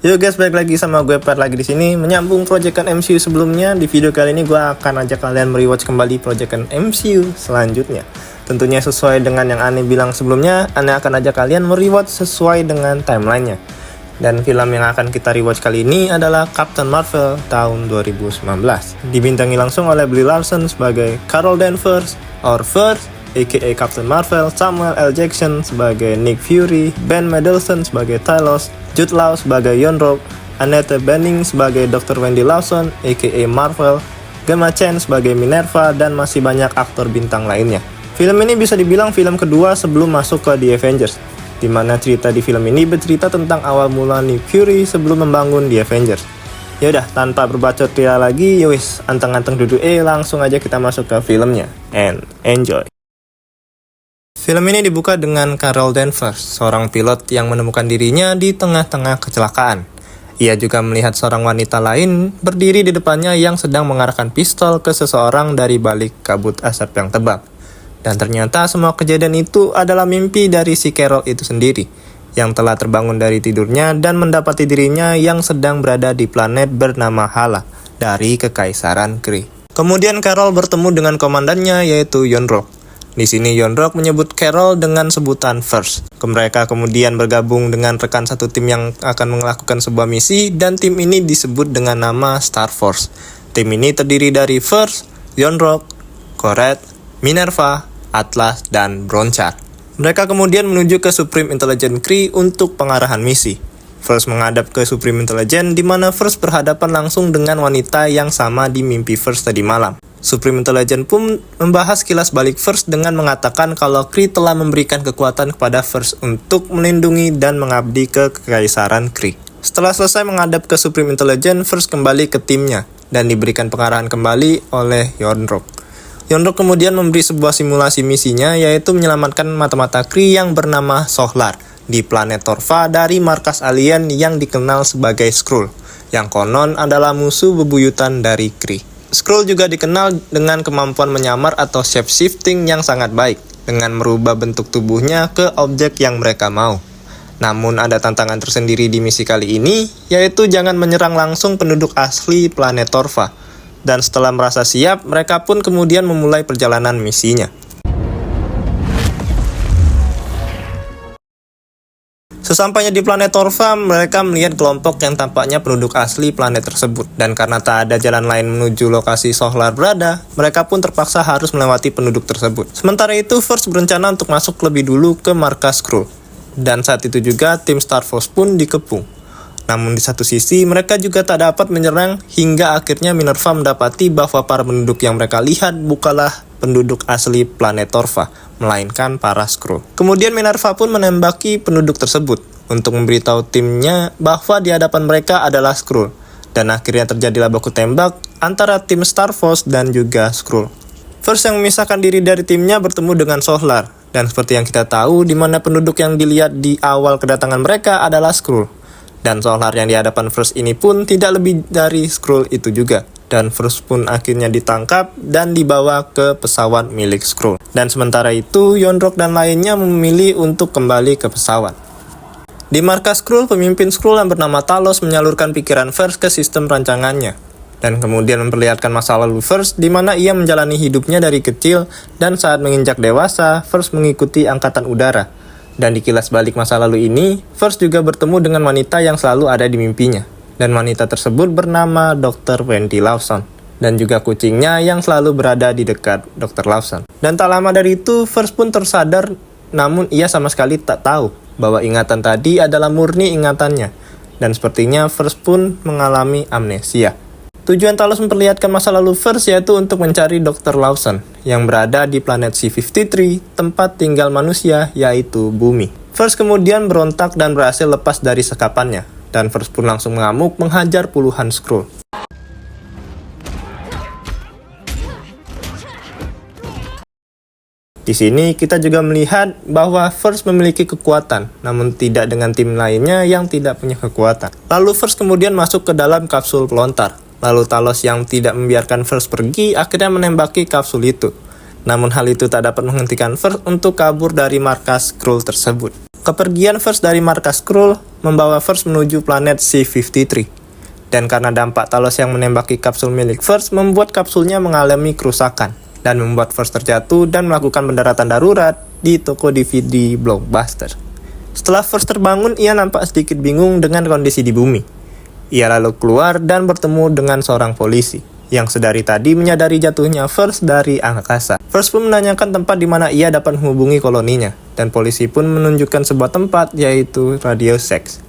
Yo guys, balik lagi sama gue Pat lagi di sini menyambung proyekan MCU sebelumnya. Di video kali ini gue akan ajak kalian merewatch kembali proyekan MCU selanjutnya. Tentunya sesuai dengan yang Ane bilang sebelumnya, Ane akan ajak kalian merewatch sesuai dengan timelinenya. Dan film yang akan kita rewatch kali ini adalah Captain Marvel tahun 2019. Dibintangi langsung oleh Brie Larson sebagai Carol Danvers, or First, aka Captain Marvel, Samuel L. Jackson sebagai Nick Fury, Ben Mendelsohn sebagai Talos, Jude Law sebagai Yon-Rogg, Annette Bening sebagai Dr. Wendy Lawson aka Marvel, Gemma Chan sebagai Minerva, dan masih banyak aktor bintang lainnya. Film ini bisa dibilang film kedua sebelum masuk ke The Avengers, di mana cerita di film ini bercerita tentang awal mula Nick Fury sebelum membangun The Avengers. Yaudah, tanpa berbacot pria lagi, yowis, anteng-anteng duduk langsung aja kita masuk ke filmnya. And enjoy! Film ini dibuka dengan Carol Danvers, seorang pilot yang menemukan dirinya di tengah-tengah kecelakaan. Ia juga melihat seorang wanita lain berdiri di depannya yang sedang mengarahkan pistol ke seseorang dari balik kabut asap yang tebal. Dan ternyata semua kejadian itu adalah mimpi dari si Carol itu sendiri, yang telah terbangun dari tidurnya dan mendapati dirinya yang sedang berada di planet bernama Hala dari Kekaisaran Kree. Kemudian Carol bertemu dengan komandannya yaitu Yon-Rogg. Di sini Yon-Rogg menyebut Carol dengan sebutan First. Mereka kemudian bergabung dengan rekan satu tim yang akan melakukan sebuah misi, dan tim ini disebut dengan nama Star Force. Tim ini terdiri dari First, Yon-Rogg, Koret, Minerva, Atlas, dan Bronchar. Mereka kemudian menuju ke Supreme Intelligence Kree untuk pengarahan misi. First menghadap ke Supreme Intelligence, di mana First berhadapan langsung dengan wanita yang sama di mimpi First tadi malam. Supreme Intelligence pun membahas kilas balik First dengan mengatakan kalau Kree telah memberikan kekuatan kepada First untuk melindungi dan mengabdi ke Kekaisaran Kree. Setelah selesai menghadap ke Supreme Intelligence, First kembali ke timnya dan diberikan pengarahan kembali oleh Yon-Rogg. Yon-Rogg kemudian memberi sebuah simulasi misinya, yaitu menyelamatkan mata-mata Kree yang bernama Sohlar di planet Torva dari markas alien yang dikenal sebagai Skrull, yang konon adalah musuh bebuyutan dari Kree. Skrull juga dikenal dengan kemampuan menyamar atau shape-shifting yang sangat baik, dengan merubah bentuk tubuhnya ke objek yang mereka mau. Namun ada tantangan tersendiri di misi kali ini, yaitu jangan menyerang langsung penduduk asli planet Torva. Dan setelah merasa siap, mereka pun kemudian memulai perjalanan misinya. Sesampainya di planet Torva, mereka melihat kelompok yang tampaknya penduduk asli planet tersebut. Dan karena tak ada jalan lain menuju lokasi Sohlar berada, mereka pun terpaksa harus melewati penduduk tersebut. Sementara itu, First berencana untuk masuk lebih dulu ke markas Skrull. Dan saat itu juga, tim Star Force pun dikepung. Namun di satu sisi, mereka juga tak dapat menyerang hingga akhirnya Minerva mendapati bahwa para penduduk yang mereka lihat bukanlah penduduk asli planet Torva, melainkan para Skrull. Kemudian Minerva pun menembaki penduduk tersebut untuk memberitahu timnya bahwa di hadapan mereka adalah Skrull. Dan akhirnya terjadilah baku tembak antara tim Star Force dan juga Skrull. First yang memisahkan diri dari timnya bertemu dengan Sohlar. Dan seperti yang kita tahu, di mana penduduk yang dilihat di awal kedatangan mereka adalah Skrull. Dan Sohlar yang di hadapan First ini pun tidak lebih dari Skrull itu juga. Dan First pun akhirnya ditangkap dan dibawa ke pesawat milik Skrull. Dan sementara itu, Yon-Rogg dan lainnya memilih untuk kembali ke pesawat. Di markas Skrull, pemimpin Skrull yang bernama Talos menyalurkan pikiran First ke sistem rancangannya. Dan kemudian memperlihatkan masa lalu First, di mana ia menjalani hidupnya dari kecil, dan saat menginjak dewasa, First mengikuti angkatan udara. Dan di kilas balik masa lalu ini, First juga bertemu dengan wanita yang selalu ada di mimpinya. Dan wanita tersebut bernama Dr. Wendy Lawson. Dan juga kucingnya yang selalu berada di dekat Dr. Lawson. Dan tak lama dari itu, First pun tersadar, namun ia sama sekali tak tahu bahwa ingatan tadi adalah murni ingatannya. Dan sepertinya First pun mengalami amnesia. Tujuan Talos memperlihatkan masa lalu First yaitu untuk mencari Dr. Lawson yang berada di planet C-53, tempat tinggal manusia yaitu bumi. First kemudian berontak dan berhasil lepas dari sekapannya, dan First pun langsung mengamuk menghajar puluhan Skrull. Di sini kita juga melihat bahwa First memiliki kekuatan, namun tidak dengan tim lainnya yang tidak punya kekuatan. Lalu First kemudian masuk ke dalam kapsul pelontar. Lalu Talos yang tidak membiarkan First pergi akhirnya menembaki kapsul itu. Namun hal itu tak dapat menghentikan First untuk kabur dari markas Skrull tersebut. Kepergian First dari markas Skrull membawa First menuju planet C-53. Dan karena dampak Talos yang menembaki kapsul milik First membuat kapsulnya mengalami kerusakan dan membuat First terjatuh dan melakukan pendaratan darurat di toko DVD Blockbuster. Setelah First terbangun, ia nampak sedikit bingung dengan kondisi di bumi. Ia lalu keluar dan bertemu dengan seorang polisi yang sedari tadi menyadari jatuhnya First dari angkasa. First pun menanyakan tempat di mana ia dapat menghubungi koloninya, dan polisi pun menunjukkan sebuah tempat, yaitu Radio Sex.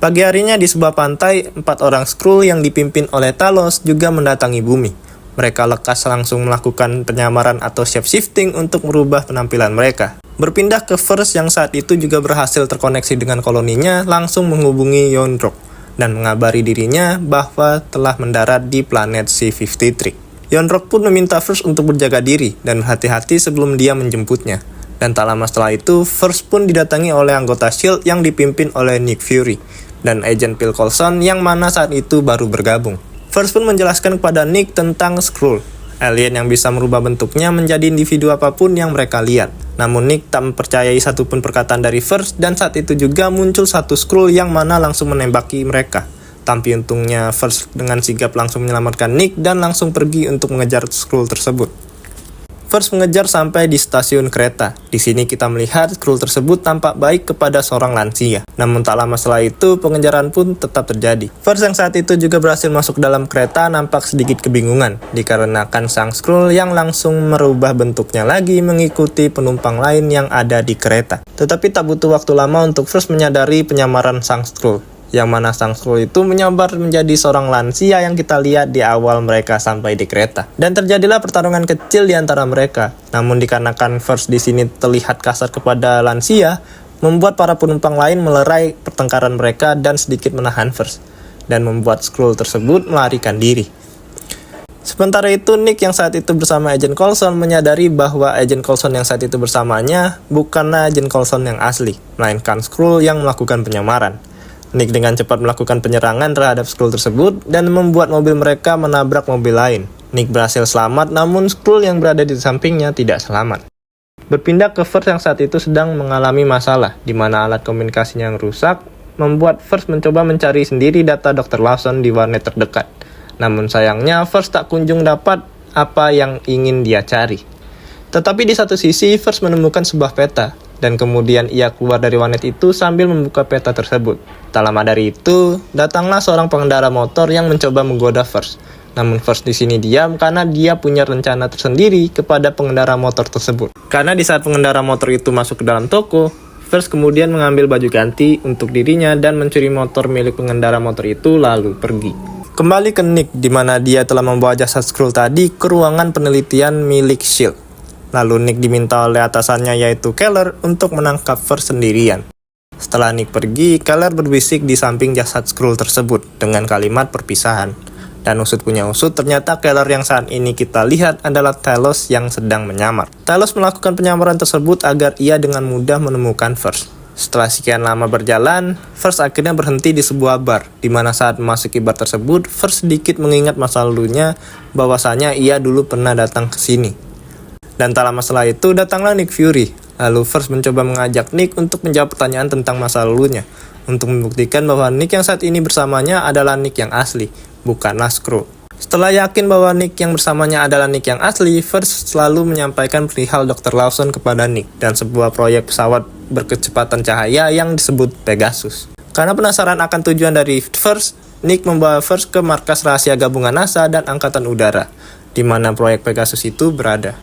Pagi harinya di sebuah pantai, 4 orang Skrull yang dipimpin oleh Talos juga mendatangi bumi. Mereka lekas langsung melakukan penyamaran atau shape-shifting untuk merubah penampilan mereka. Berpindah ke First yang saat itu juga berhasil terkoneksi dengan koloninya, langsung menghubungi Yondrok dan mengabari dirinya bahwa telah mendarat di planet C-53. Yondrok pun meminta First untuk berjaga diri dan berhati-hati sebelum dia menjemputnya. Dan tak lama setelah itu, First pun didatangi oleh anggota S.H.I.E.L.D. yang dipimpin oleh Nick Fury dan Agent Phil Coulson yang mana saat itu baru bergabung. First pun menjelaskan kepada Nick tentang Skrull, alien yang bisa merubah bentuknya menjadi individu apapun yang mereka lihat. Namun Nick tak mempercayai satupun perkataan dari First, dan saat itu juga muncul satu Skrull yang mana langsung menembaki mereka. Tapi untungnya First dengan sigap langsung menyelamatkan Nick dan langsung pergi untuk mengejar Skrull tersebut. First mengejar sampai di stasiun kereta. Di sini kita melihat Skrull tersebut tampak baik kepada seorang lansia. Namun tak lama setelah itu, pengejaran pun tetap terjadi. First yang saat itu juga berhasil masuk dalam kereta nampak sedikit kebingungan, dikarenakan sang Skrull yang langsung merubah bentuknya lagi mengikuti penumpang lain yang ada di kereta. Tetapi tak butuh waktu lama untuk First menyadari penyamaran sang Skrull, yang mana sang Skrull itu menyabar menjadi seorang lansia yang kita lihat di awal mereka sampai di kereta. Dan terjadilah pertarungan kecil di antara mereka. Namun dikarenakan First di sini terlihat kasar kepada lansia, membuat para penumpang lain melerai pertengkaran mereka dan sedikit menahan First, dan membuat Skrull tersebut melarikan diri. Sementara itu, Nick yang saat itu bersama Agent Coulson menyadari bahwa Agent Coulson yang saat itu bersamanya bukanlah Agent Coulson yang asli, melainkan Skrull yang melakukan penyamaran. Nick dengan cepat melakukan penyerangan terhadap Skrull tersebut dan membuat mobil mereka menabrak mobil lain. Nick berhasil selamat, namun Skrull yang berada di sampingnya tidak selamat. Berpindah ke First yang saat itu sedang mengalami masalah, di mana alat komunikasinya yang rusak, membuat First mencoba mencari sendiri data Dr. Lawson di warnet terdekat. Namun sayangnya First tak kunjung dapat apa yang ingin dia cari. Tetapi di satu sisi First menemukan sebuah peta, dan kemudian ia keluar dari warnet itu sambil membuka peta tersebut. Tak lama dari itu, datanglah seorang pengendara motor yang mencoba menggoda First. Namun First di sini diam karena dia punya rencana tersendiri kepada pengendara motor tersebut. Karena di saat pengendara motor itu masuk ke dalam toko, First kemudian mengambil baju ganti untuk dirinya dan mencuri motor milik pengendara motor itu lalu pergi. Kembali ke Nick, di mana dia telah membawa jasad Skrull tadi ke ruangan penelitian milik S.H.I.E.L.D. Lalu Nick diminta oleh atasannya yaitu Keller untuk menangkap First sendirian. Setelah Nick pergi, Keller berbisik di samping jasad Skrull tersebut dengan kalimat perpisahan. Dan usut punya usut, ternyata Keller yang saat ini kita lihat adalah Talos yang sedang menyamar. Talos melakukan penyamaran tersebut agar ia dengan mudah menemukan First. Setelah sekian lama berjalan, First akhirnya berhenti di sebuah bar, di mana saat memasuki bar tersebut, First sedikit mengingat masa lalunya bahwasanya ia dulu pernah datang ke sini. Dan tak lama setelah itu datanglah Nick Fury. Lalu First mencoba mengajak Nick untuk menjawab pertanyaan tentang masa lalunya, untuk membuktikan bahwa Nick yang saat ini bersamanya adalah Nick yang asli, bukanlah Skrull. Setelah yakin bahwa Nick yang bersamanya adalah Nick yang asli, First selalu menyampaikan perihal Dr. Lawson kepada Nick dan sebuah proyek pesawat berkecepatan cahaya yang disebut Pegasus. Karena penasaran akan tujuan dari First, Nick membawa First ke markas rahasia gabungan NASA dan Angkatan Udara, di mana proyek Pegasus itu berada.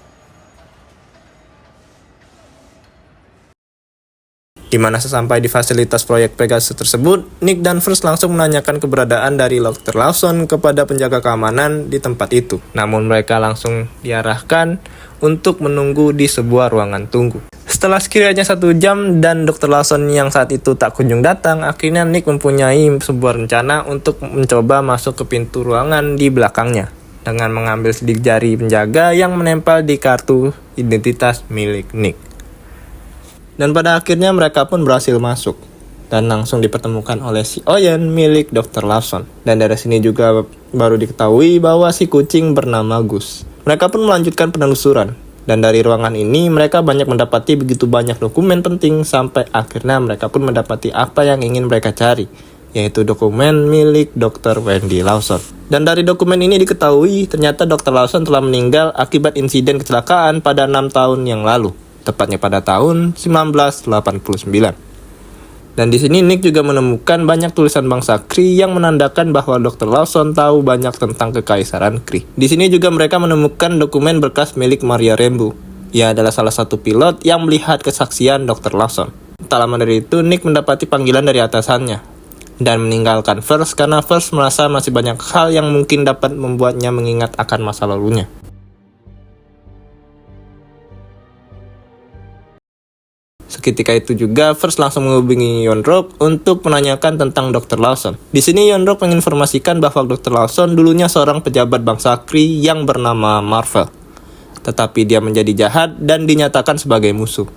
Di mana sesampai di fasilitas proyek Pegasus tersebut, Nick dan First langsung menanyakan keberadaan dari Dr. Lawson kepada penjaga keamanan di tempat itu. Namun mereka langsung diarahkan untuk menunggu di sebuah ruangan tunggu. Setelah sekiranya 1 jam dan Dr. Lawson yang saat itu tak kunjung datang, akhirnya Nick mempunyai sebuah rencana untuk mencoba masuk ke pintu ruangan di belakangnya dengan mengambil sidik jari penjaga yang menempel di kartu identitas milik Nick. Dan pada akhirnya mereka pun berhasil masuk dan langsung dipertemukan oleh si Oyen milik Dr. Lawson. Dan dari sini juga baru diketahui bahwa si kucing bernama Gus. Mereka pun melanjutkan penelusuran Dan dari ruangan ini mereka banyak mendapati begitu banyak dokumen penting sampai akhirnya mereka pun mendapati apa yang ingin mereka cari, yaitu dokumen milik Dr. Wendy Lawson. Dan dari dokumen ini diketahui ternyata Dr. Lawson telah meninggal akibat insiden kecelakaan pada 6 tahun yang lalu, tepatnya pada tahun 1989. Dan di sini Nick juga menemukan banyak tulisan bangsa Kree yang menandakan bahwa Dr. Lawson tahu banyak tentang kekaisaran Kree. Di sini juga mereka menemukan dokumen berkas milik Maria Rambeau. Ia adalah salah satu pilot yang melihat kesaksian Dr. Lawson. Tak lama dari itu, Nick mendapati panggilan dari atasannya dan meninggalkan First karena First merasa masih banyak hal yang mungkin dapat membuatnya mengingat akan masa lalunya. Seketika itu juga, First langsung menghubungi Yon-Rogg untuk menanyakan tentang Dr. Lawson. Di sini Yon-Rogg menginformasikan bahwa Dr. Lawson dulunya seorang pejabat bangsa Kree yang bernama Mar-Vell. Tetapi dia menjadi jahat dan dinyatakan sebagai musuh.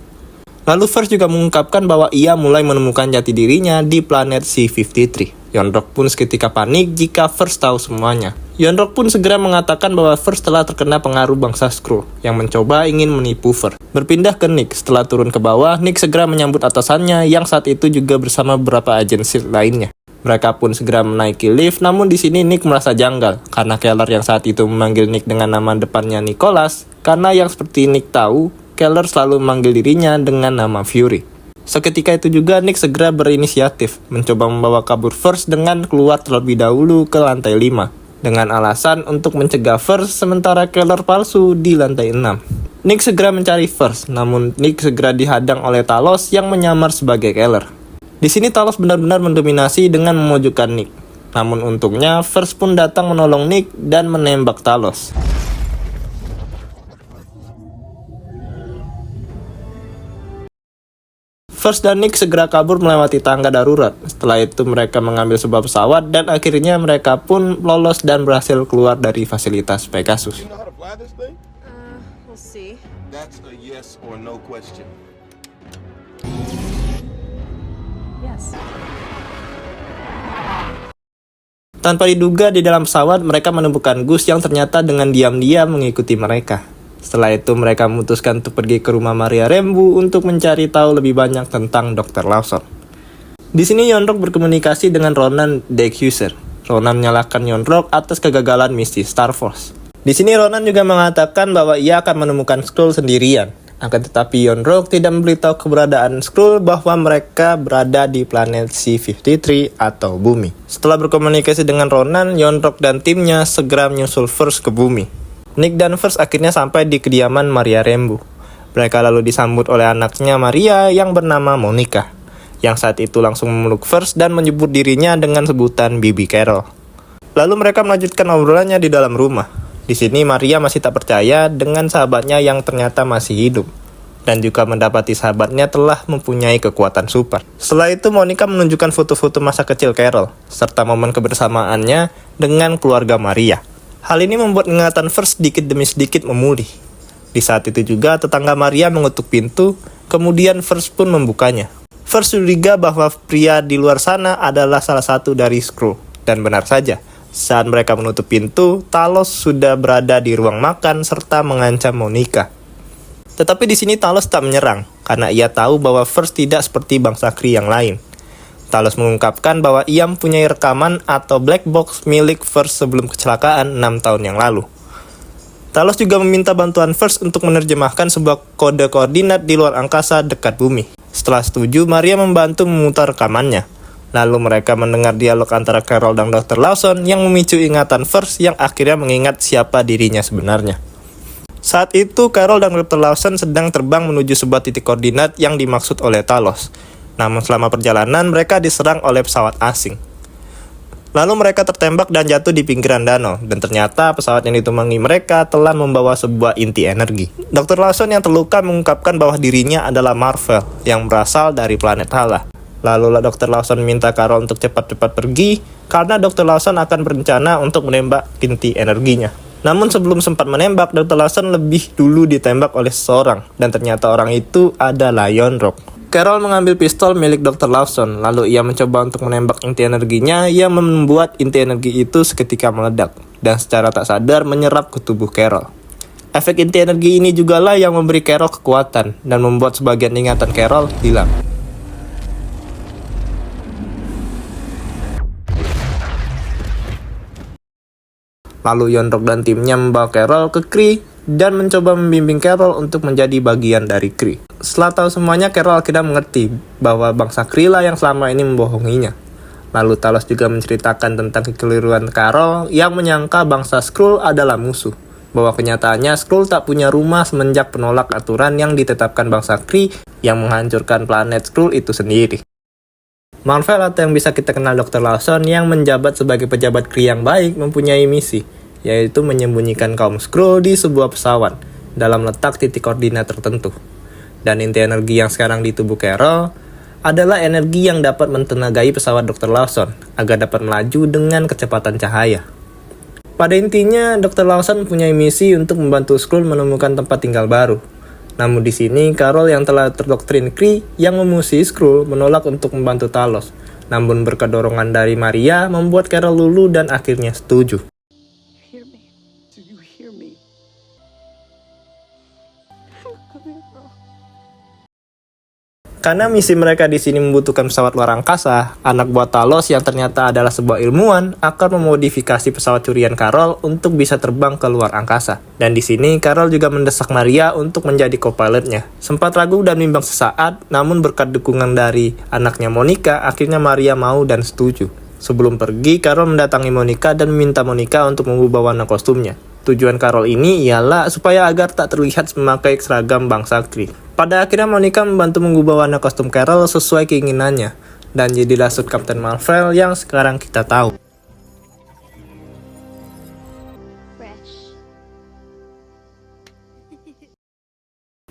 Lalu First juga mengungkapkan bahwa ia mulai menemukan jati dirinya di planet C-53. Yon-Rogg pun seketika panik jika First tahu semuanya. Yon-Rogg pun segera mengatakan bahwa First telah terkena pengaruh bangsa Skrull yang mencoba ingin menipu First. Berpindah ke Nick, setelah turun ke bawah, Nick segera menyambut atasannya yang saat itu juga bersama beberapa agen SHIELD lainnya. Mereka pun segera menaiki lift, namun di sini Nick merasa janggal karena Keller yang saat itu memanggil Nick dengan nama depannya Nicholas, karena yang seperti Nick tahu, Keller selalu memanggil dirinya dengan nama Fury. Seketika itu juga Nick segera berinisiatif, mencoba membawa kabur First dengan keluar terlebih dahulu ke lantai 5, dengan alasan untuk mencegah First sementara Keller palsu di lantai 6. Nick segera mencari First, namun Nick segera dihadang oleh Talos yang menyamar sebagai Keller. Di sini Talos benar-benar mendominasi dengan memojokkan Nick. Namun untungnya First pun datang menolong Nick dan menembak Talos. First dan Nick segera kabur melewati tangga darurat. Setelah itu mereka mengambil sebuah pesawat dan akhirnya mereka pun lolos dan berhasil keluar dari fasilitas Pegasus. We'll see. That's a yes or no question. Yes. Tanpa diduga di dalam pesawat mereka menemukan Gus yang ternyata dengan diam-diam mengikuti mereka. Setelah itu mereka memutuskan untuk pergi ke rumah Maria Rambeau untuk mencari tahu lebih banyak tentang Dr. Lawson. Di sini Yon-Rogg berkomunikasi dengan Ronan Dekuser. Ronan menyalahkan Yon-Rogg atas kegagalan misi Star Force. Di sini Ronan juga mengatakan bahwa ia akan menemukan Skrull sendirian. Akan tetapi Yon-Rogg tidak memberitahu keberadaan Skrull bahwa mereka berada di planet C-53 atau bumi. Setelah berkomunikasi dengan Ronan, Yon-Rogg dan timnya segera menyusul First ke bumi. Nick dan First akhirnya sampai di kediaman Maria Rambeau. Mereka lalu disambut oleh anaknya Maria yang bernama Monica, yang saat itu langsung memeluk First dan menyebut dirinya dengan sebutan Bibi Carol. Lalu mereka melanjutkan obrolannya di dalam rumah. Di sini Maria masih tak percaya dengan sahabatnya yang ternyata masih hidup, dan juga mendapati sahabatnya telah mempunyai kekuatan super. Setelah itu Monica menunjukkan foto-foto masa kecil Carol, serta momen kebersamaannya dengan keluarga Maria. Hal ini membuat ingatan First sedikit demi sedikit memulih. Di saat itu juga tetangga Maria mengetuk pintu, kemudian First pun membukanya. First curiga bahwa pria di luar sana adalah salah satu dari Skrull. Dan benar saja, saat mereka menutup pintu, Talos sudah berada di ruang makan serta mengancam Monica. Tetapi di sini Talos tak menyerang, karena ia tahu bahwa First tidak seperti bangsa Kree yang lain. Talos mengungkapkan bahwa ia mempunyai rekaman atau black box milik First sebelum kecelakaan 6 tahun yang lalu. Talos juga meminta bantuan First untuk menerjemahkan sebuah kode koordinat di luar angkasa dekat bumi. Setelah setuju, Maria membantu memutar rekamannya. Lalu mereka mendengar dialog antara Carol dan Dr. Lawson yang memicu ingatan First yang akhirnya mengingat siapa dirinya sebenarnya. Saat itu, Carol dan Dr. Lawson sedang terbang menuju sebuah titik koordinat yang dimaksud oleh Talos. Namun selama perjalanan mereka diserang oleh pesawat asing. Lalu mereka tertembak dan jatuh di pinggiran danau, dan ternyata pesawat yang ditumpangi mereka telah membawa sebuah inti energi. Dr. Lawson yang terluka mengungkapkan bahwa dirinya adalah Mar-Vell yang berasal dari planet Hala. Lalu Dr. Lawson minta Carol untuk cepat-cepat pergi, karena Dr. Lawson akan berencana untuk menembak inti energinya. Namun sebelum sempat menembak, Dr. Lawson lebih dulu ditembak oleh seseorang, dan ternyata orang itu adalah Yon-Rogg. Carol mengambil pistol milik Dr. Lawson, lalu ia mencoba untuk menembak inti energinya yang membuat inti energi itu seketika meledak, dan secara tak sadar menyerap ke tubuh Carol. Efek inti energi ini juga lah yang memberi Carol kekuatan dan membuat sebagian ingatan Carol hilang. Lalu Yonrok dan timnya membawa Carol ke Kree dan mencoba membimbing Carol untuk menjadi bagian dari Kree. Setelah tahu semuanya, Carol akhirnya mengerti bahwa bangsa Kree lah yang selama ini membohonginya. Lalu Talos juga menceritakan tentang kekeliruan Carol yang menyangka bangsa Skrull adalah musuh. Bahwa kenyataannya Skrull tak punya rumah semenjak penolak aturan yang ditetapkan bangsa Kree yang menghancurkan planet Skrull itu sendiri. Marvel atau yang bisa kita kenal Dr. Lawson yang menjabat sebagai pejabat Kree yang baik mempunyai misi, yaitu menyembunyikan kaum Skrull di sebuah pesawat dalam letak titik koordinat tertentu. Dan inti energi yang sekarang di tubuh Carol adalah energi yang dapat mentenagai pesawat Dr. Lawson agar dapat melaju dengan kecepatan cahaya. Pada intinya, Dr. Lawson mempunyai misi untuk membantu Skrull menemukan tempat tinggal baru. Namun di sini, Carol yang telah terdoktrin Kree yang memusuhi Skrull menolak untuk membantu Talos. Namun berkat dorongan dari Maria membuat Carol luluh dan akhirnya setuju. Hear me. Do you hear me? Karena misi mereka di sini membutuhkan pesawat luar angkasa, anak buah Talos yang ternyata adalah sebuah ilmuwan akan memodifikasi pesawat curian Carol untuk bisa terbang ke luar angkasa. Dan di sini Carol juga mendesak Maria untuk menjadi co-pilotnya. Sempat ragu dan bimbang sesaat, namun berkat dukungan dari anaknya Monica, akhirnya Maria mau dan setuju. Sebelum pergi, Carol mendatangi Monica dan meminta Monica untuk mengubah warna kostumnya. Tujuan Carol ini ialah supaya agar tak terlihat memakai seragam bangsa Kree. Pada akhirnya Monica membantu mengubah warna kostum Carol sesuai keinginannya, dan jadilah suit Captain Marvel yang sekarang kita tahu.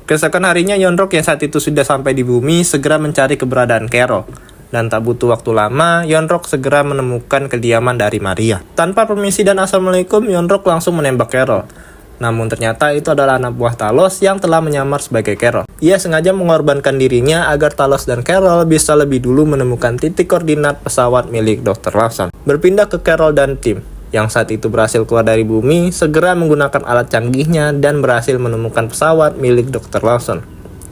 Keesokan harinya, Yonrok yang saat itu sudah sampai di bumi segera mencari keberadaan Carol. Dan tak butuh waktu lama, Yonrok segera menemukan kediaman dari Maria. Tanpa permisi dan assalamualaikum, Yonrok langsung menembak Carol. Namun ternyata itu adalah anak buah Talos yang telah menyamar sebagai Carol. Ia sengaja mengorbankan dirinya agar Talos dan Carol bisa lebih dulu menemukan titik koordinat pesawat milik Dr. Lawson. Berpindah ke Carol dan tim, yang saat itu berhasil keluar dari bumi, segera menggunakan alat canggihnya dan berhasil menemukan pesawat milik Dr. Lawson.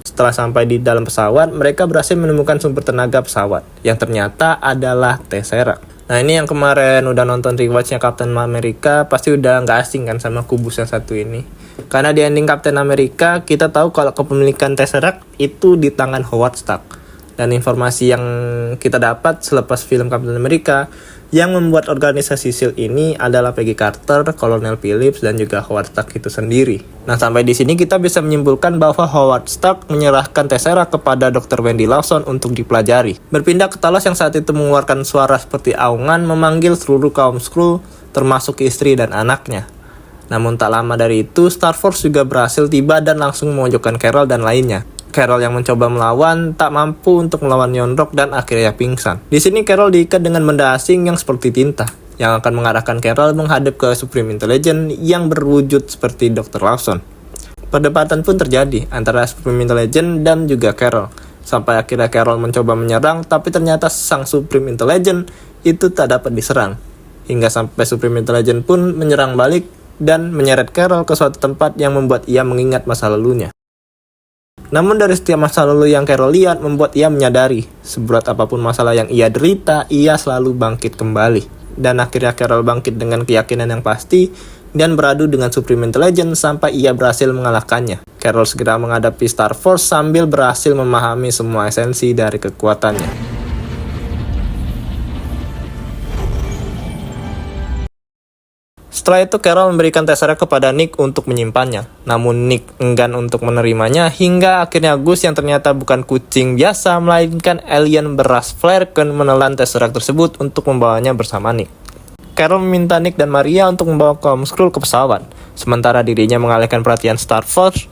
Setelah sampai di dalam pesawat, mereka berhasil menemukan sumber tenaga pesawat, yang ternyata adalah Tesseract. Nah ini yang kemarin udah nonton rewatch-nya Captain America, pasti udah nggak asing kan sama kubus yang satu ini. Karena di ending Captain America, kita tahu kalau kepemilikan Tesseract itu di tangan Howard Stark. Dan informasi yang kita dapat selepas film Captain America, yang membuat organisasi SHIELD ini adalah Peggy Carter, Colonel Phillips, dan juga Howard Stark itu sendiri. Nah sampai di sini kita bisa menyimpulkan bahwa Howard Stark menyerahkan Tesseract kepada Dr. Wendy Lawson untuk dipelajari. Berpindah ke Talos yang saat itu mengeluarkan suara seperti aungan memanggil seluruh kaum Skrull, termasuk istri dan anaknya. Namun tak lama dari itu, Star Force juga berhasil tiba dan langsung memojokkan Carol dan lainnya. Carol yang mencoba melawan tak mampu untuk melawan Yonrok dan akhirnya pingsan. Di sini Carol diikat dengan benda asing yang seperti tinta, yang akan mengarahkan Carol menghadap ke Supreme Intelligence yang berwujud seperti Dr. Lawson. Perdebatan pun terjadi antara Supreme Intelligence dan juga Carol, sampai akhirnya Carol mencoba menyerang, tapi ternyata sang Supreme Intelligence itu tak dapat diserang. Hingga sampai Supreme Intelligence pun menyerang balik dan menyeret Carol ke suatu tempat yang membuat ia mengingat masa lalunya. Namun dari setiap masa lalu yang Carol lihat membuat ia menyadari, seberat apapun masalah yang ia derita, ia selalu bangkit kembali. Dan akhirnya Carol bangkit dengan keyakinan yang pasti dan beradu dengan Supreme Intelligence sampai ia berhasil mengalahkannya. Carol segera menghadapi Star Force sambil berhasil memahami semua esensi dari kekuatannya. Setelah itu Carol memberikan Tesseract kepada Nick untuk menyimpannya. Namun Nick enggan untuk menerimanya hingga akhirnya Gus yang ternyata bukan kucing biasa melainkan alien beras Flerken menelan Tesseract tersebut untuk membawanya bersama Nick. Carol meminta Nick dan Maria untuk membawa kaum Skrull ke pesawat, sementara dirinya mengalihkan perhatian Star Force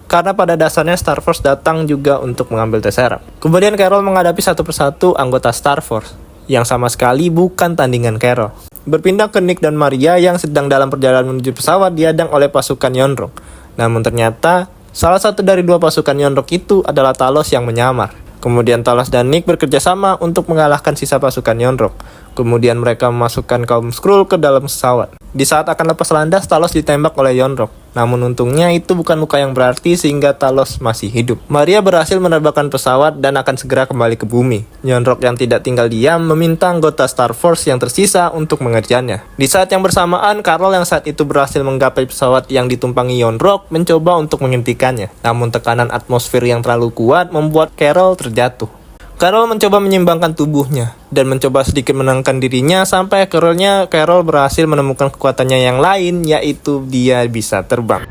karena pada dasarnya Star Force datang juga untuk mengambil Tesseract. Kemudian Carol menghadapi satu persatu anggota Star Force yang sama sekali bukan tandingan Carol. Berpindah ke Nick dan Maria yang sedang dalam perjalanan menuju pesawat dihadang oleh pasukan Yonrok. Namun ternyata salah satu dari dua pasukan Yonrok itu adalah Talos yang menyamar. Kemudian Talos dan Nick bekerja sama untuk mengalahkan sisa pasukan Yonrok. Kemudian mereka memasukkan kaum Skrull ke dalam pesawat. Di saat akan lepas landas, Talos ditembak oleh Yonrok. Namun untungnya itu bukan luka yang berarti sehingga Talos masih hidup. Maria berhasil menerbangkan pesawat dan akan segera kembali ke bumi. Yon-Rogg yang tidak tinggal diam meminta anggota Star Force yang tersisa untuk mengerjanya. Di saat yang bersamaan, Carol yang saat itu berhasil menggapai pesawat yang ditumpangi Yon-Rogg mencoba untuk menghentikannya. Namun tekanan atmosfer yang terlalu kuat membuat Carol terjatuh. Carol mencoba menyeimbangkan tubuhnya dan mencoba sedikit menenangkan dirinya sampai akhirnya Carol berhasil menemukan kekuatannya yang lain, yaitu dia bisa terbang.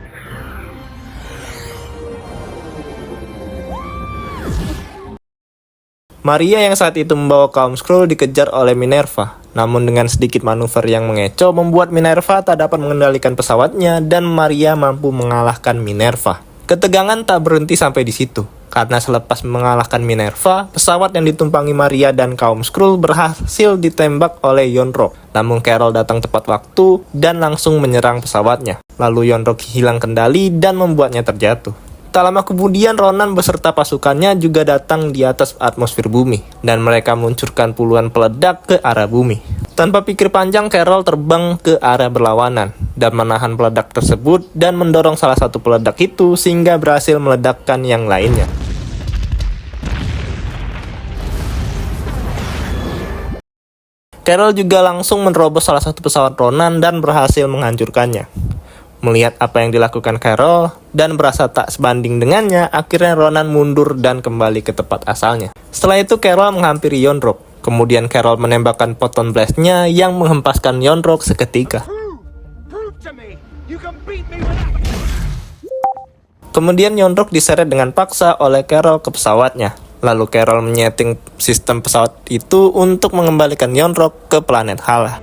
Maria yang saat itu membawa kaum Skrull dikejar oleh Minerva. Namun dengan sedikit manuver yang mengecoh membuat Minerva tak dapat mengendalikan pesawatnya dan Maria mampu mengalahkan Minerva. Ketegangan tak berhenti sampai di situ. Karena selepas mengalahkan Minerva, pesawat yang ditumpangi Maria dan kaum Skrull berhasil ditembak oleh Yon-Rogg. Namun Carol datang tepat waktu dan langsung menyerang pesawatnya. Lalu Yon-Rogg hilang kendali dan membuatnya terjatuh. Tak lama kemudian Ronan beserta pasukannya juga datang di atas atmosfer bumi. Dan mereka meluncurkan puluhan peledak ke arah bumi. Tanpa pikir panjang, Carol terbang ke arah berlawanan dan menahan peledak tersebut dan mendorong salah satu peledak itu sehingga berhasil meledakkan yang lainnya. Carol juga langsung menerobos salah satu pesawat Ronan dan berhasil menghancurkannya. Melihat apa yang dilakukan Carol dan berasa tak sebanding dengannya, akhirnya Ronan mundur dan kembali ke tempat asalnya. Setelah itu Carol menghampiri Yon-Rogg. Kemudian Carol menembakkan photon blast-nya yang menghempaskan Yon-Rogg seketika. Kemudian Yon-Rogg diseret dengan paksa oleh Carol ke pesawatnya. Lalu Carol menyeting sistem pesawat itu untuk mengembalikan Yon-Rogg ke planet Hala.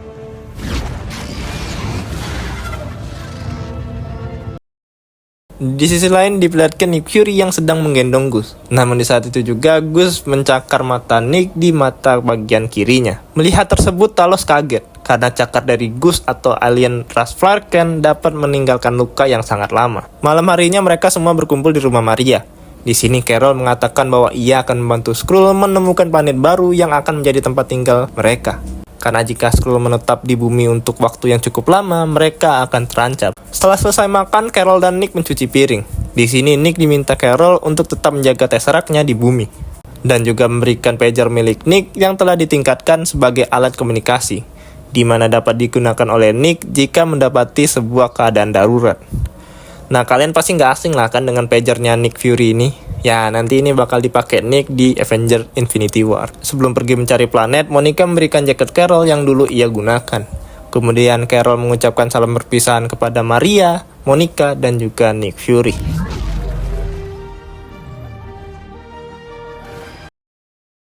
Di sisi lain diperlihatkan Nick Fury yang sedang menggendong Gus. Namun di saat itu juga Gus mencakar mata Nick di mata bagian kirinya. Melihat tersebut Talos kaget karena cakar dari Gus atau alien ras Flarken dapat meninggalkan luka yang sangat lama. Malam harinya mereka semua berkumpul di rumah Maria. Di sini Carol mengatakan bahwa ia akan membantu Skrull menemukan planet baru yang akan menjadi tempat tinggal mereka. Karena jika Skrull menetap di bumi untuk waktu yang cukup lama, mereka akan terancam. Setelah selesai makan, Carol dan Nick mencuci piring. Di sini Nick diminta Carol untuk tetap menjaga Tesseract-nya di bumi. Dan juga memberikan pager milik Nick yang telah ditingkatkan sebagai alat komunikasi, di mana dapat digunakan oleh Nick jika mendapati sebuah keadaan darurat. Nah, kalian pasti nggak asing lah kan dengan pagernya Nick Fury ini. Ya, nanti ini bakal dipakai Nick di Avengers Infinity War. Sebelum pergi mencari planet, Monica memberikan jaket Carol yang dulu ia gunakan. Kemudian Carol mengucapkan salam perpisahan kepada Maria, Monica, dan juga Nick Fury.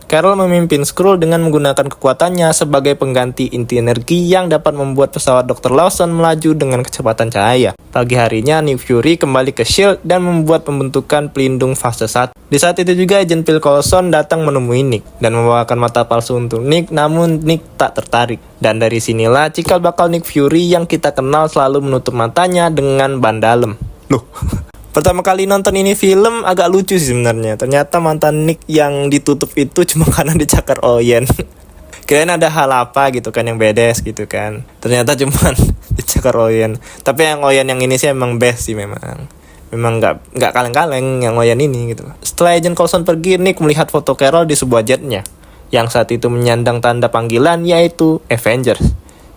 Carol memimpin Skrull dengan menggunakan kekuatannya sebagai pengganti inti energi yang dapat membuat pesawat Dr. Lawson melaju dengan kecepatan cahaya. Pagi harinya, Nick Fury kembali ke S.H.I.E.L.D. dan membuat pembentukan pelindung fase 1. Di saat itu juga Agent Phil Coulson datang menemui Nick dan membawakan mata palsu untuk Nick, namun Nick tak tertarik. Dan dari sinilah cikal bakal Nick Fury yang kita kenal selalu menutup matanya dengan ban dalem. Loh, pertama kali nonton ini film agak lucu sih sebenarnya. Ternyata mantan Nick yang ditutup itu cuma karena dicakar Oyen. Kirain ada hal apa gitu kan yang bedes gitu kan. Ternyata cuma dicakar Oyen. Tapi yang Oyen yang ini sih emang best sih memang. Memang nggak kaleng-kaleng yang Oyen ini gitu. Setelah Agent Coulson pergi, Nick melihat foto Carol di sebuah jetnya, yang saat itu menyandang tanda panggilan yaitu Avengers,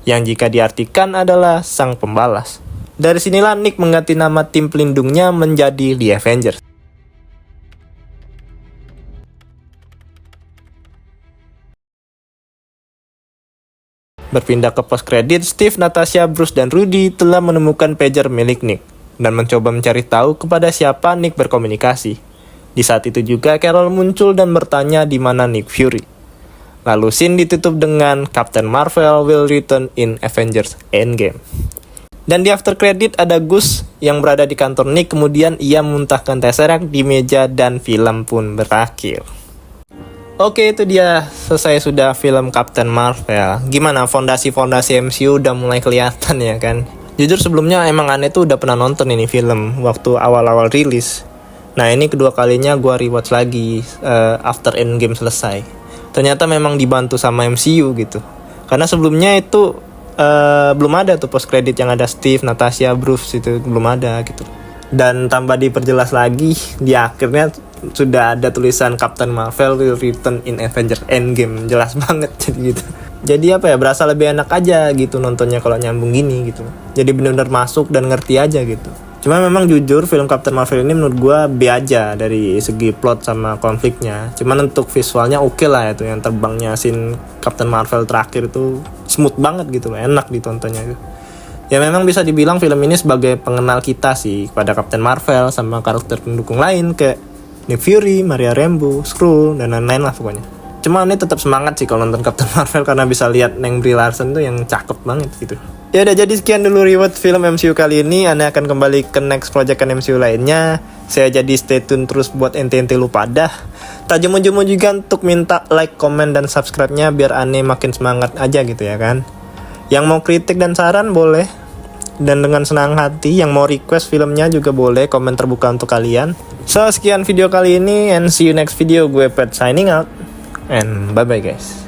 yang jika diartikan adalah sang pembalas. Dari sinilah Nick mengganti nama tim pelindungnya menjadi The Avengers. Berpindah ke post credit, Steve, Natasha, Bruce, dan Rudy telah menemukan pager milik Nick dan mencoba mencari tahu kepada siapa Nick berkomunikasi. Di saat itu juga Carol muncul dan bertanya di mana Nick Fury. Lalu scene ditutup dengan Captain Marvel will return in Avengers Endgame. Dan di after credit ada Gus yang berada di kantor Nick, kemudian ia memuntahkan Tesseract di meja dan film pun berakhir. Oke, itu dia, selesai sudah film Captain Marvel. Gimana, fondasi-fondasi MCU udah mulai kelihatan ya kan? Jujur sebelumnya emang aneh tuh udah pernah nonton ini film waktu awal-awal rilis. Nah ini kedua kalinya gue rewatch lagi after Endgame selesai. Ternyata memang dibantu sama MCU gitu. Karena sebelumnya itu belum ada tuh post credit yang ada Steve, Natasha, Bruce itu belum ada gitu. Dan tambah diperjelas lagi di akhirnya sudah ada tulisan Captain Marvel will return in Avengers Endgame. Jelas banget jadi gitu. Jadi apa ya, berasa lebih enak aja gitu nontonnya kalau nyambung gini gitu. Jadi benar-benar masuk dan ngerti aja gitu. Cuma memang jujur film Captain Marvel ini menurut gue B aja dari segi plot sama konfliknya. Cuman untuk visualnya oke lah itu, yang terbangnya scene Captain Marvel terakhir itu smooth banget gitu loh, enak ditontonnya gitu. Ya memang bisa dibilang film ini sebagai pengenal kita sih pada Captain Marvel sama karakter pendukung lain kayak Nick Fury, Maria Rambeau, Skrull, dan lain-lain lah pokoknya. Cuma ini tetap semangat sih kalau nonton Captain Marvel karena bisa lihat Neng Brie Larson tuh yang cakep banget gitu. Ya udah, jadi sekian dulu reward film MCU kali ini. Ane akan kembali ke next proyekan MCU lainnya. Saya jadi stay tune terus buat ente-ente lu pada. Tak jemu-jemu juga untuk minta like, komen, dan subscribe-nya biar Ane makin semangat aja gitu ya kan. Yang mau kritik dan saran boleh, dan dengan senang hati. Yang mau request filmnya juga boleh, komen terbuka untuk kalian. So sekian video kali ini, and see you next video. Gue Pet signing out, and bye bye guys.